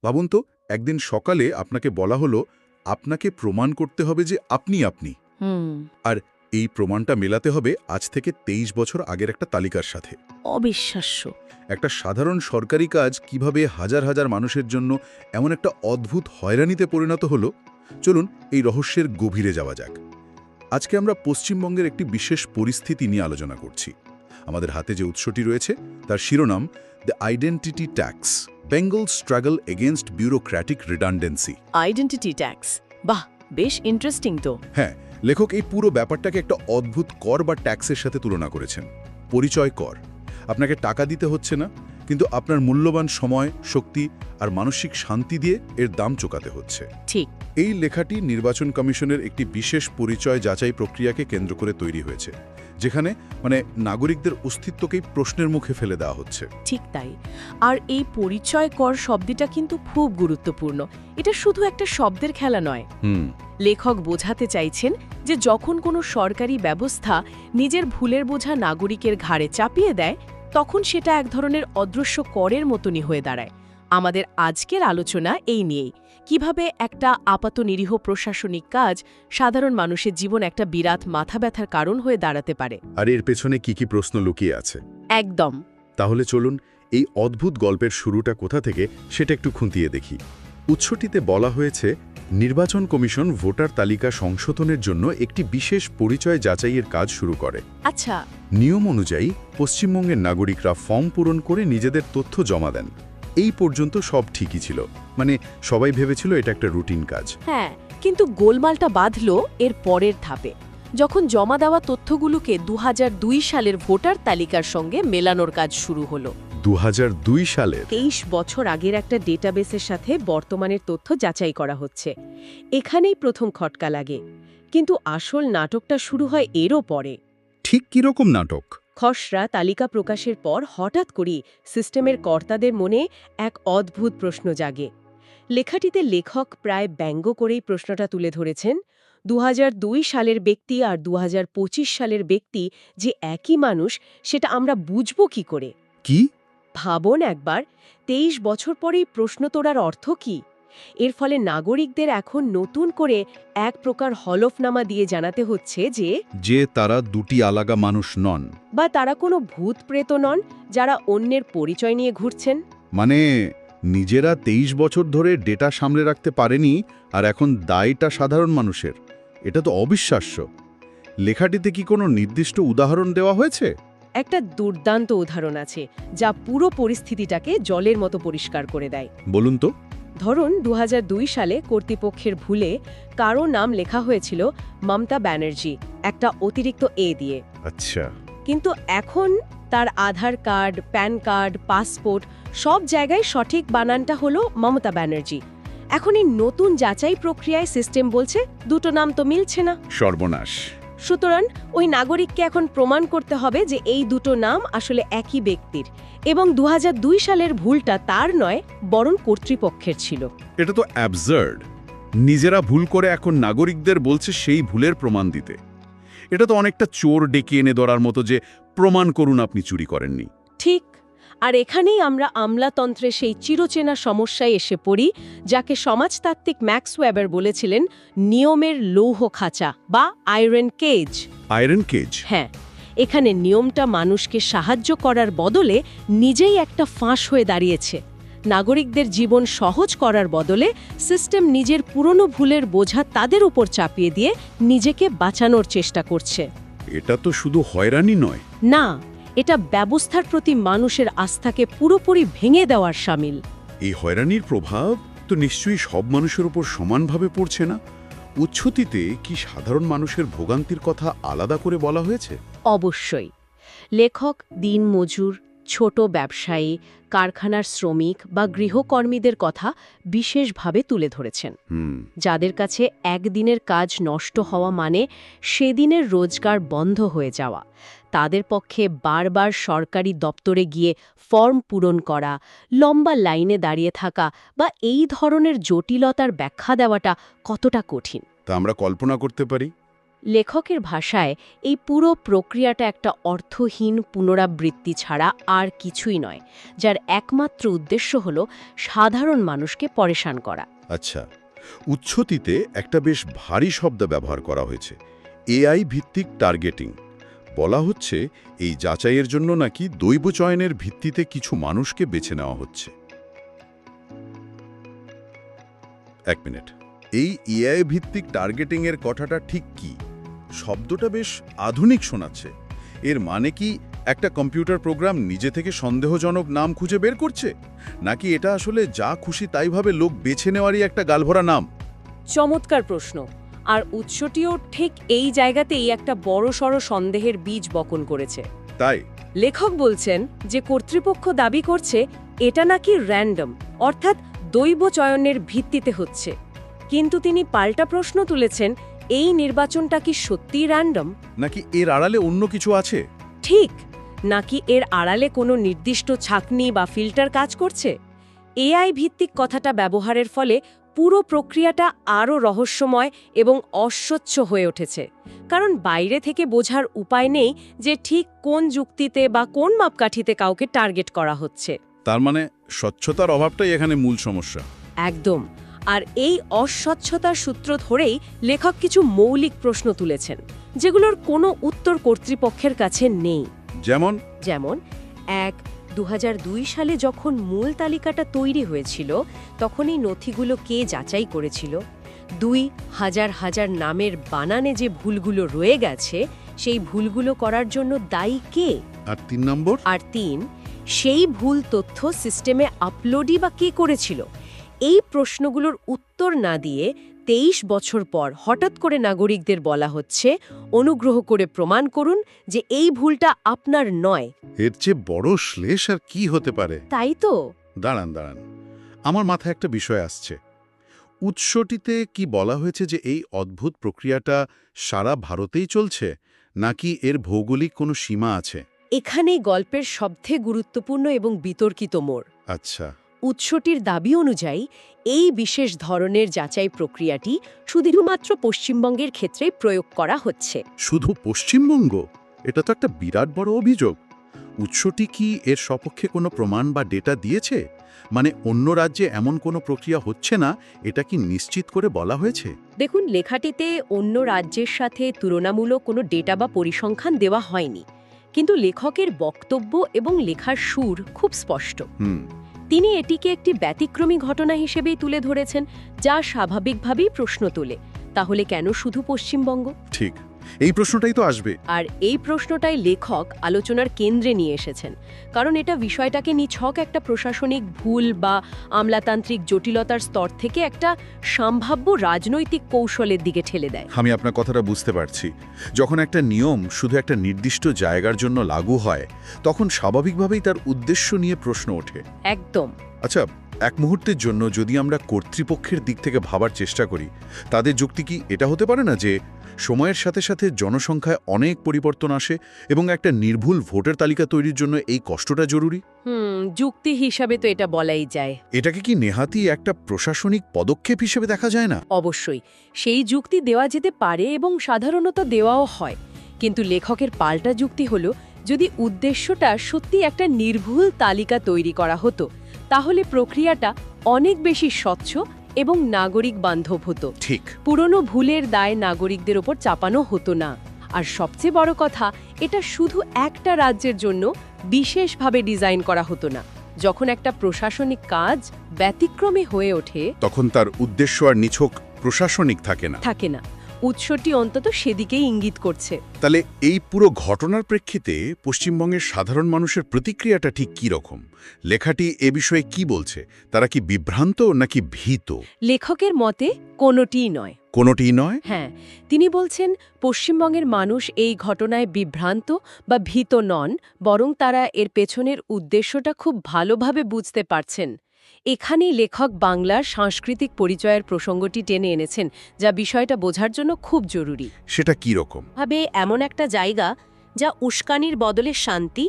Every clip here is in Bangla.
ভাবুন তো, একদিন সকালে আপনাকে বলা হলো আপনাকে প্রমাণ করতে হবে যে আপনি। হুম। আর এই প্রমাণটা মেলাতে হবে আজ থেকে 23 বছর আগের একটা তালিকার সাথে। অবিশ্বাস্য। একটা সাধারণ সরকারি কাজ কিভাবে হাজার হাজার মানুষের জন্য এমন একটা অদ্ভুত হয়রানিতে পরিণত হলো, চলুন এই রহস্যের গভীরে যাওয়া যাক। আজকে আমরা পশ্চিমবঙ্গের একটি বিশেষ পরিস্থিতি নিয়ে আলোচনা করছি। আমাদের হাতে যে উৎসটি রয়েছে তার শিরোনাম the identity tax, Bengal struggle against bureaucratic redundancy. Identity tax, বাহ, বেশ ইন্টারেস্টিং তো। হ্যাঁ, লেখক এই পুরো ব্যাপারটাকে একটা অদ্ভুত কর বা ট্যাক্সের সাথে তুলনা করেছেন। পরিচয় কর। আপনাকে টাকা দিতে হচ্ছে না, কিন্তু আপনার মূল্যবান সময়, শক্তি আর মানসিক শান্তি দিয়ে এর দাম চোকাতে হচ্ছে। ঠিক। এই লেখাটি নির্বাচন কমিশনের একটি বিশেষ পরিচয় যাচাই প্রক্রিয়াকে কেন্দ্র করে তৈরি হয়েছে, যেখানে নাগরিকদের অস্তিত্বকেই প্রশ্নের মুখে ফেলে দেওয়া হচ্ছে। ঠিক তাই। আর এই পরিচয় কর শব্দটা কিন্তু খুব গুরুত্বপূর্ণ। এটা শুধু একটা শব্দের খেলা নয়। লেখক বোঝাতে চাইছেন যে যখন কোনো সরকারি ব্যবস্থা নিজের ভুলের বোঝা নাগরিকের ঘাড়ে চাপিয়ে দেয়, তখন সেটা এক ধরনের অদৃশ্য করের মতনই হয়ে দাঁড়ায়। আমাদের আজকের আলোচনা এই নিয়েই, কিভাবে একটা আপাত নিরীহ প্রশাসনিক কাজ সাধারণ মানুষের জীবন একটা বিরাট মাথা ব্যথার কারণ হয়ে দাঁড়াতে পারে। আর এর পেছনে কি প্রশ্ন লুকিয়ে আছে? একদম। তাহলে চলুন এই অদ্ভুত গল্পের শুরুটা কোথা থেকে সেটা একটু খুঁটিয়ে দেখি। উৎসটিতে বলা হয়েছে নির্বাচন কমিশন ভোটার তালিকা সংশোধনের জন্য একটি বিশেষ পরিচয় যাচাইয়ের কাজ শুরু করে। আচ্ছা। নিয়ম অনুযায়ী পশ্চিমবঙ্গের নাগরিকরা ফর্ম পূরণ করে নিজেদের তথ্য জমা দেন। এই পর্যন্ত সব ঠিকই ছিল, সবাই ভেবেছিল এটা একটা রুটিন কাজ। হ্যাঁ, কিন্তু গোলমালটা বাঁধল এর পরের ধাপে, যখন জমা দেওয়া তথ্যগুলোকে 2002 সালের ভোটার তালিকার সঙ্গে মেলানোর কাজ শুরু হলো। 2002 সালের? 23 বছর আগের একটা ডেটাবেসের সাথে বর্তমানের তথ্য যাচাই করা হচ্ছে। এখানেই প্রথম খটকা লাগে। কিন্তু আসল নাটকটা শুরু হয় এরও পরে। ঠিক কিরকম নাটক? খসড়া তালিকা প্রকাশের পর হঠাৎ করেই সিস্টেমের কর্তাদের মনে এক অদ্ভুত প্রশ্ন জাগে। লেখাটিতে লেখক প্রায় ব্যঙ্গ করেই প্রশ্নটা তুলে ধরেছেন, 2002 সালের ব্যক্তি আর 2025 সালের ব্যক্তি যে একই মানুষ, সেটা আমরা বুঝব কি করে? কি ভাবুন একবার, 23 বছর পরেই প্রশ্ন তোলার অর্থ কি? এর ফলে নাগরিকদের এখন নতুন করে এক প্রকার হলফনামা দিয়ে জানাতে হচ্ছে যে তারা দুটি আলাদা মানুষ নন, বা তারা কোনো ভূত প্রেত নন যারা অন্যের পরিচয় নিয়ে ঘুরছেন। নিজেরা 23 বছর ধরে ডেটা সামলে রাখতে পারেনি আর এখন দায়টা সাধারণ মানুষের। এটা তো অবিশ্বাস্য। লেখাটিতে কি কোনো নির্দিষ্ট উদাহরণ দেওয়া হয়েছে? একটা দুর্দান্ত উদাহরণ আছে যা পুরো পরিস্থিতিটাকে জলের মতো পরিষ্কার করে দেয়। বলুন তো। ধরুন 2002 সালে কর্তৃপক্ষের ভুলে কারো নাম লেখা হয়েছিল মমতা ব্যানার্জি, একটা অতিরিক্ত এ দিয়ে। আচ্ছা। কিন্তু এখন তার আধার কার্ড, প্যান কার্ড, পাসপোর্ট সব জায়গায় সঠিক বানানটা হলো মমতা ব্যানার্জি। এখন এই নতুন যাচাই প্রক্রিয়ায় সিস্টেম বলছে দুটো নাম তো মিলছে না। সর্বনাশ। সুতরাং ওই নাগরিককে এখন প্রমাণ করতে হবে যে এই দুটো নাম আসলে একই ব্যক্তির, এবং 2002 সালের ভুলটা তার নয়, বরং কর্তৃপক্ষের ছিল। এটা তো অ্যাবসার্ড। নিজেরা ভুল করে এখন নাগরিকদের বলছে সেই ভুলের প্রমাণ দিতে। এটা তো অনেকটা চোর ডেকে এনে ধরার মতো, যে প্রমাণ করুন আপনি চুরি করেননি। ঠিক। আর এখানেই আমরা আমলাতন্ত্রের সেই চিরচেনা সমস্যায় এসে পড়ি, যাকে সমাজতাত্ত্বিক ম্যাক্স ওয়েবার বলেছিলেন নিয়মের লৌহ খাঁচা বা আয়রন কেজ। Iron cage? হ্যাঁ, এখানে নিয়মটা মানুষকে সাহায্য করার বদলে নিজেই একটা ফাঁস হয়ে দাঁড়িয়েছে। নাগরিকদের জীবন সহজ করার বদলে সিস্টেম নিজের পুরনো ভুলের বোঝা তাদের উপর চাপিয়ে দিয়ে নিজেকে বাঁচানোর চেষ্টা করছে। এটা তো শুধু হয়রানি নয়। না, এটা ব্যবস্থার প্রতি মানুষের আস্থাকে পুরোপুরি ভেঙে দেওয়ার শামিল। এই হয়রানির প্রভাব তো নিশ্চয়ই সব মানুষের উপর সমানভাবে পড়ছে না। উচ্ছতিতে কি সাধারণ মানুষের ভোগান্তির কথা আলাদা করে বলা হয়েছে? অবশ্যই। লেখক দিনমজুর, ছোট ব্যবসায়ী, কারখানার শ্রমিক বা গৃহকর্মীদের কথা বিশেষভাবে তুলে ধরেছেন, যাদের কাছে একদিনের কাজ নষ্ট হওয়া মানে সেদিনের রোজগার বন্ধ হয়ে যাওয়া। তাদের পক্ষে বারবার সরকারি দপ্তরে গিয়ে ফর্ম পূরণ করা, লম্বা লাইনে দাঁড়িয়ে থাকা বা এই ধরনের জটিলতার ব্যাখ্যা দেওয়াটা কতটা কঠিন তা আমরা কল্পনা করতে পারি। লেখকের ভাষায় এই পুরো প্রক্রিয়াটা একটা অর্থহীন পুনরাবৃত্তি ছাড়া আর কিছুই নয়, যার একমাত্র উদ্দেশ্য হল সাধারণ মানুষকে পরেশান করা। আচ্ছা, উচ্ছতিতে একটা বেশ ভারী শব্দ ব্যবহার করা হয়েছে, এআই ভিত্তিক টার্গেটিং। বলা হচ্ছে এই যাচাইয়ের জন্য নাকি দৈব চয়নের ভিত্তিতে কিছু মানুষকে বেছে নেওয়া হচ্ছে। এক মিনিট, এই এআই ভিত্তিক টার্গেটিংয়ের কথাটা ঠিক কি? শব্দটা বেশ আধুনিক শোনাচ্ছে। এর মানে কি একটা কম্পিউটার প্রোগ্রাম নিজে থেকে সন্দেহজনক নাম খুঁজে বের করছে, নাকি এটা আসলে যা খুশি তাইভাবে লোক বেছে নেওয়ারই একটা গালভরা নাম? চমৎকার প্রশ্ন। আর উৎসটিও ঠিক এই জায়গাতেই একটা বড়সড় সন্দেহের বীজ বপন করেছে। তাই লেখক বলছেন যে কর্তৃপক্ষ দাবি করছে এটা নাকি র্যান্ডম, অর্থাৎ দৈব চয়নের ভিত্তিতে হচ্ছে। কিন্তু তিনি পাল্টা প্রশ্ন তুলেছেন, এই নির্বাচনটা কি সত্যিই র্যান্ডম, নাকি এর আড়ালে অন্য কিছু আছে? ঠিক, নাকি এর আড়ালে কোনো নির্দিষ্ট ছাঁকনি বা ফিল্টার কাজ করছে? এআই ভিত্তিক কথাটা ব্যবহারের ফলে পুরো প্রক্রিয়াটা আরও রহস্যময় এবং অস্বচ্ছ হয়ে উঠেছে, কারণ বাইরে থেকে বোঝার উপায় নেই যে ঠিক কোন যুক্তিতে বা কোন মাপকাঠিতে কাউকে টার্গেট করা হচ্ছে। তার মানে স্বচ্ছতার অভাবটাই এখানে মূল সমস্যা। একদম। আর এই অস্বচ্ছতার সূত্র ধরেই লেখক কিছু মৌলিক প্রশ্ন তুলেছেন, যেগুলোর কোনো উত্তর কর্তৃপক্ষের কাছে নেই। যেমন 2002 সালে যখন মূল তালিকাটা তৈরি হয়েছিল, তখন এই নথিগুলো কে যাচাই করেছিল? 2000 নামের বানানে যে ভুলগুলো রয়ে গেছে, সেই ভুলগুলো করার জন্য দায়ী কে? আর 3 নম্বর? আর 3, সেই ভুল তথ্য সিস্টেমে আপলোডই বা কে করেছিল? এই প্রশ্নগুলোর উত্তর না দিয়ে 23 বছর পর হঠাৎ করে নাগরিকদের বলা হচ্ছে, অনুগ্রহ করে প্রমাণ করুন যে এই ভুলটা আপনার নয়। এর চেয়ে বড় শ্লেষ আর কি হতে পারে? তাই তো। দাঁড়ান, আমার মাথায় একটা বিষয় আসছে। উৎসটিতে কি বলা হয়েছে যে এই অদ্ভুত প্রক্রিয়াটা সারা ভারতেই চলছে, নাকি এর ভৌগোলিক কোনো সীমা আছে? এখানেই গল্পের সবথেকে গুরুত্বপূর্ণ এবং বিতর্কিত মোড়। আচ্ছা, উৎসটির দাবি অনুযায়ী এই বিশেষ ধরনের যাচাই প্রক্রিয়াটি শুধুমাত্র পশ্চিমবঙ্গের ক্ষেত্রেই প্রয়োগ করা হচ্ছে। শুধু পশ্চিমবঙ্গ? এটা তো একটা বিরাট বড় অভিযোগ। উৎসটি কি এর সপক্ষে কোনো প্রমাণ বা ডেটা দিয়েছে? মানে অন্য রাজ্যে এমন কোনো প্রক্রিয়া হচ্ছে না, এটা কি নিশ্চিত করে বলা হয়েছে? দেখুন, লেখাটিতে অন্য রাজ্যের সাথে তুলনামূলক কোনো ডেটা বা পরিসংখ্যান দেওয়া হয়নি, কিন্তু লেখকের বক্তব্য এবং লেখার সুর খুব স্পষ্ট। তিনি এটিকে একটি ব্যতিক্রমী ঘটনা হিসেবেই তুলে ধরেছেন, যা স্বাভাবিকভাবেই প্রশ্ন তোলে, তাহলে কেন শুধু পশ্চিমবঙ্গ? ঠিক, এই প্রশ্নটাই তো আসবে। আর এই প্রশ্নটাই লেখক আলোচনার কেন্দ্রে নিয়ে এসেছেন, কারণ এটা বিষয়টাকে নিছক একটা প্রশাসনিক ভুল বা আমলাতান্ত্রিক জটিলতার স্তর থেকে একটা সম্ভাব্য রাজনৈতিক কৌশলের দিকে ঠেলে দেয়। আমি আপনার কথাটা বুঝতে পারছি। যখন একটা নিয়ম শুধু একটা নির্দিষ্ট জায়গার জন্য লাগু হয়, তখন স্বাভাবিকভাবেই তার উদ্দেশ্য নিয়ে প্রশ্ন ওঠে। একদম। আচ্ছা, এক মুহূর্তের জন্য যদি আমরা কর্তৃপক্ষের দিক থেকে ভাবার চেষ্টা করি, তাদের যুক্তি কি এটা হতে পারে না যে সময়ের সাথে সাথে জনসংখ্যায় অনেক পরিবর্তন আসে এবং একটা নির্ভুল ভোটার তালিকা তৈরির জন্য এই কষ্টটা জরুরি? যুক্তি হিসাবে তো এটা বলাই যায়। এটাকে কি নেহাতি একটা প্রশাসনিক পদক্ষেপ হিসেবে দেখা যায় না? অবশ্যই সেই যুক্তি দেওয়া যেতে পারে এবং সাধারণত দেওয়াও হয়, কিন্তু লেখকের পাল্টা যুক্তি হলো, যদি উদ্দেশ্যটা সত্যি একটা নির্ভুল তালিকা তৈরি করা হতো, তাহলে প্রক্রিয়াটা অনেক বেশি স্বচ্ছ এবং নাগরিক বান্ধব হতো। ঠিক, পুরনো ভুলের দায় নাগরিকদের ওপর চাপানো হতো না। আর সবচেয়ে বড় কথা, এটা শুধু একটা রাজ্যের জন্য বিশেষভাবে ডিজাইন করা হতো না। যখন একটা প্রশাসনিক কাজ ব্যতিক্রমী হয়ে ওঠে, তখন তার উদ্দেশ্য আর নিছক প্রশাসনিক থাকে না। উৎসটি অন্তত সেদিকেই ইঙ্গিত করছে। তাহলে এই পুরো ঘটনার প্রেক্ষিতে পশ্চিমবঙ্গের সাধারণ মানুষের প্রতিক্রিয়াটা ঠিক কী রকম? লেখাটি এ বিষয়ে কি বলছে? তারা কি বিভ্রান্ত নাকি ভীত? লেখকের মতে কোনোটিই নয়। কোনোটিই নয়? হ্যাঁ, তিনি বলছেন পশ্চিমবঙ্গের মানুষ এই ঘটনায় বিভ্রান্ত বা ভীত নন, বরং তারা এর পেছনের উদ্দেশ্যটা খুব ভালোভাবে বুঝতে পারছেন। এখানেই লেখক বাংলার সাংস্কৃতিক পরিচয়ের প্রসঙ্গটি টেনে এনেছেন, যা বিষয়টা বোঝার জন্য খুব জরুরি। সেটা কি রকম? ভাবে এমন একটা জায়গা যা উস্কানির বদলে শান্তি,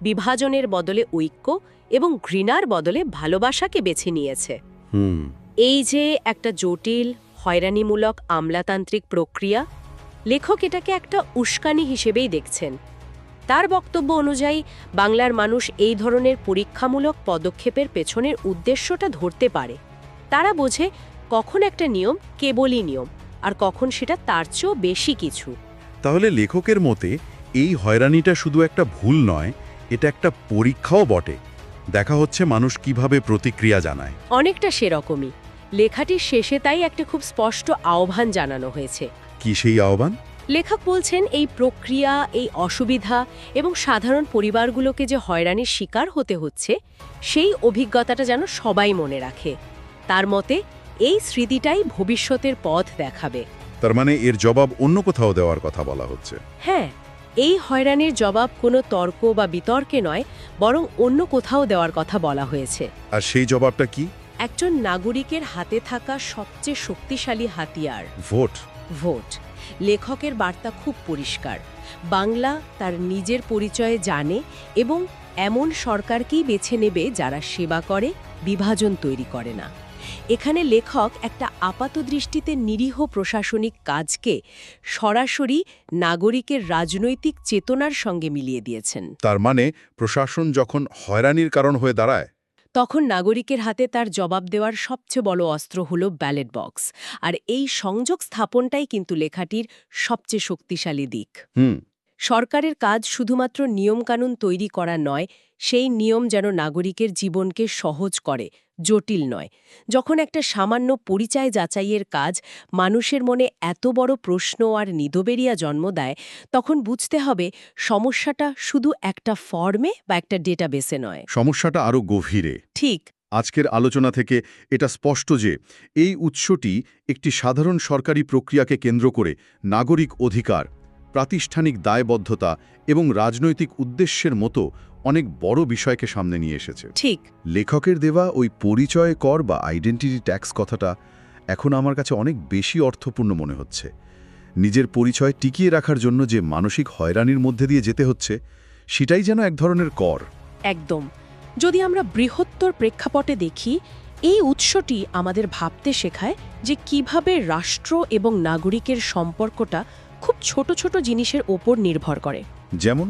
বিভাজনের বদলে ঐক্য এবং ঘৃণার বদলে ভালোবাসাকে বেছে নিয়েছে। এই যে একটা জটিল, হয়রানিমূলক আমলাতান্ত্রিক প্রক্রিয়া, লেখক এটাকে একটা উস্কানি হিসেবেই দেখছেন। তার বক্তব্য অনুযায়ী বাংলার মানুষ এই ধরনের পরীক্ষামূলক পদক্ষেপের পেছনের উদ্দেশ্যটা ধরতে পারে। তারা বোঝে কখন একটা নিয়ম কেবলই নিয়ম, আর কখন সেটা তার চেয়েও বেশি কিছু। তাহলে লেখকের মতে এই হয়রানিটা শুধু একটা ভুল নয়, এটা একটা পরীক্ষাও বটে। দেখা হচ্ছে মানুষ কিভাবে প্রতিক্রিয়া জানায়। অনেকটা সেরকমই। লেখাটির শেষে তাই একটা খুব স্পষ্ট আহ্বান জানানো হয়েছে। কি সেই আহ্বান? লেখক বলছেন এই প্রক্রিয়া, এই অসুবিধা এবং সাধারণ পরিবারগুলোকে যে হয়রানির শিকার হতে হচ্ছে, সেই অভিজ্ঞতাটা যেন সবাই মনে রাখে। তার মতে এই স্মৃতিটাই ভবিষ্যতের পথ দেখাবে। তার মানে এর জবাব অন্য কোথাও দেওয়ার কথা বলা হচ্ছে। হ্যাঁ, এই হয়রানির জবাব কোনো তর্ক বা বিতর্কে নয়, বরং অন্য কোথাও দেওয়ার কথা বলা হয়েছে। আর সেই জবাবটা কি? একজন নাগরিকের হাতে থাকা সবচেয়ে শক্তিশালী হাতিয়ার, ভোট। ভোট। লেখকের বার্তা খুব পরিষ্কার। বাংলা তার নিজের পরিচয়ে জানে এবং এমন সরকারকেই বেছে নেবে যারা সেবা করে, বিভাজন তৈরি করে না। এখানে লেখক একটা আপাতদৃষ্টিতে নিরীহ প্রশাসনিক কাজকে সরাসরি নাগরিকের রাজনৈতিক চেতনার সঙ্গে মিলিয়ে দিয়েছেন। তার মানে প্রশাসন যখন হয়রানির কারণ হয়ে দাঁড়ায়, তখন নাগরিকের হাতে তার জবাব দেওয়ার সবচেয়ে বড় অস্ত্র হল ব্যালট বক্স। আর এই সংযোগ স্থাপনটাই কিন্তু লেখাটির সবচেয়ে শক্তিশালী দিক। সরকারের কাজ শুধুমাত্র নিয়মকানুন তৈরি করা নয়, সেই নিয়ম যেন নাগরিকের জীবনকে সহজ করে, জটিল নয়। যখন একটা সামান্য পরিচয় যাচাইয়ের কাজ মানুষের মনে এত বড় প্রশ্ন আর নিদবেরিয়া জন্ম দেয়, তখন বুঝতে হবে সমস্যাটা শুধু একটা ফর্মে বা একটা ডেটাবেসে নয়। সমস্যাটা আরও গভীরে। ঠিক। আজকের আলোচনা থেকে এটা স্পষ্ট যে এই উৎসটি একটি সাধারণ সরকারি প্রক্রিয়াকে কেন্দ্র করে নাগরিক অধিকার, প্রাতিষ্ঠানিক দায়বদ্ধতা এবং রাজনৈতিক উদ্দেশ্যের মতো অনেক বড় বিষয়কে সামনে নিয়ে এসেছে। ঠিক। লেখকের দেওয়া ওই পরিচয় কর বা আইডেন্টিটি ট্যাক্স কথাটা এখন আমার কাছে অনেক বেশি অর্থপূর্ণ মনে হচ্ছে। নিজের পরিচয় টিকিয়ে রাখার জন্য যে মানসিক হয়রানির মধ্যে দিয়ে যেতে হচ্ছে, সেটাই যেন এক ধরনের কর। একদম। যদি আমরা বৃহত্তর প্রেক্ষাপটে দেখি, এই উৎসটি আমাদের ভাবতে শেখায় যে কিভাবে রাষ্ট্র এবং নাগরিকের সম্পর্কটা খুব ছোট ছোট জিনিসের ওপর নির্ভর করে। যেমন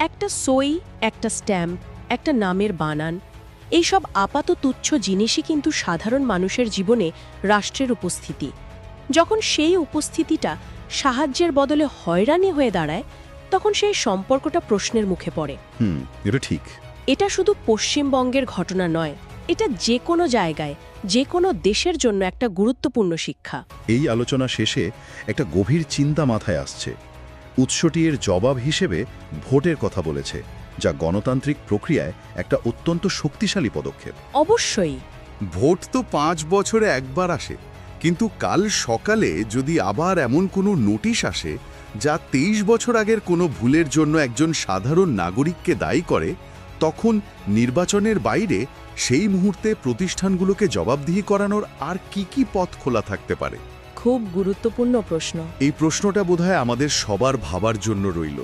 একটা সই, একটা স্ট্যাম্প, একটা নামের বানান, এইসব আপাত তুচ্ছ জিনিসই কিন্তু সাধারণ মানুষের জীবনে রাষ্ট্রের উপস্থিতি। যখন সেই উপস্থিতিটা সাহায্যের বদলে হয়রানি হয়ে দাঁড়ায়, তখন সেই সম্পর্কটা প্রশ্নের মুখে পড়ে। এটা ঠিক। এটা শুধু পশ্চিমবঙ্গের ঘটনা নয়, এটা যে কোনো জায়গায়, যে কোনো দেশের জন্য একটা গুরুত্বপূর্ণ শিক্ষা। এই আলোচনা শেষে একটা গভীর চিন্তা মাথায় আসছে। উৎসটি এর জবাব হিসেবে ভোটের কথা বলেছে, যা গণতান্ত্রিক প্রক্রিয়ায় একটা অত্যন্ত শক্তিশালী পদক্ষেপ। অবশ্যই। ভোট তো 5 বছরে একবার আসে, কিন্তু কাল সকালে যদি আবার এমন কোনো নোটিশ আসে যা 23 বছর আগের কোনো ভুলের জন্য একজন সাধারণ নাগরিককে দায়ী করে, তখন নির্বাচনের বাইরে সেই মুহূর্তে প্রতিষ্ঠানগুলোকে জবাবদিহি করানোর আর কি পথ খোলা থাকতে পারে? খুব গুরুত্বপূর্ণ প্রশ্ন। এই প্রশ্নটা বোধহয় আমাদের সবার ভাবার জন্য রইল।